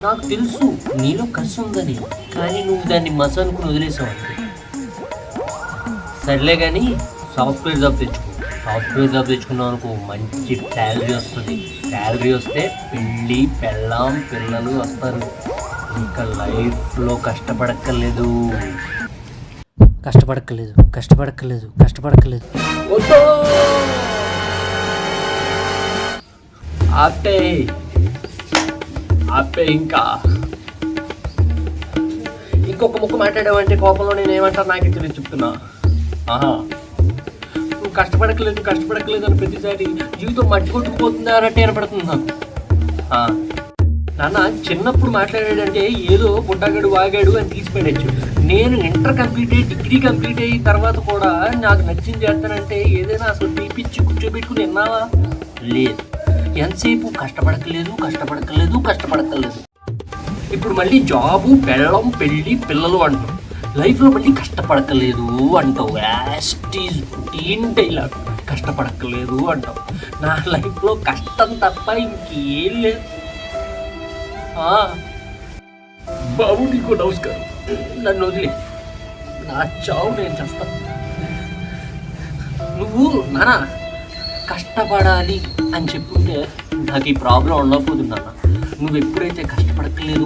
నాకు తెలుసు నీలో కసి ఉందని, కానీ నువ్వు దాన్ని మస అనుకుని వదిలేసావు అంతే. సర్లే కానీ సాఫ్ట్వేర్ జాబ్ తెచ్చుకో. సాఫ్ట్వేర్ జాబ్ తెచ్చుకున్నావు అనుకో, మంచి శాలరీ వస్తుంది. శాలరీ వస్తే పెళ్ళి పెళ్ళాం పిల్లలు వస్తారు. ఇంకా లైఫ్లో కష్టపడక్కర్లేదు. కష్టపడక్కర్లేదు కష్టపడక్కర్లేదు కష్టపడక్కర్లేదు. ఆపే ఆపే ఇంకా ఇంకొక ముక్క మాట్లాడావంటే కోపంలో నేను ఏమంటాను నాకే తెలియదు చెప్తున్నా. నువ్వు కష్టపడక్కలేదు అని ప్రతిసారి జీవితం మట్టి కొట్టుకుపోతుందా అన్నట్టు ఏర్పడుతుంది నాకు. నాన్న చిన్నప్పుడు మాట్లాడాడంటే ఏదో పుట్టగాడు వాగాడు అని తీసిపెట్టచ్చు. నేను ఇంటర్ కంప్లీట్ అయ్యి డిగ్రీ కంప్లీట్ అయిన తర్వాత కూడా నాకు నచ్చింది చేస్తానంటే ఏదైనా అసలు తీపిచ్చి కూర్చోబెట్టుకుని విన్నావా? లేదు. ఎంతసేపు కష్టపడక్కర్లేదు. ఇప్పుడు మళ్ళీ జాబు పెళ్ళం పెళ్ళి పిల్లలు అంటావు. లైఫ్లో మళ్ళీ కష్టపడక్కర్లేదు అంటావు. యాస్టీజ్ టీన్ డైలాగ్. కష్టపడక్కర్లేదు అంటావు. నా లైఫ్లో కష్టం తప్ప ఇంకేం లేదు. బాబు నీకు నమస్కారం. నన్ను వదిలే, నా చావు నేను చేస్తాను. నువ్వు నాన్న కష్టపడాలి అని చెప్పుంటే నాకు ఈ ప్రాబ్లం ఉండకపోతుంది నాన్న. నువ్వు ఎప్పుడైతే కష్టపడక్కర్లేదు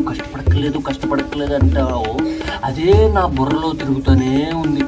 అంటావో అదే నా బుర్రలో తిరుగుతూనే ఉంది.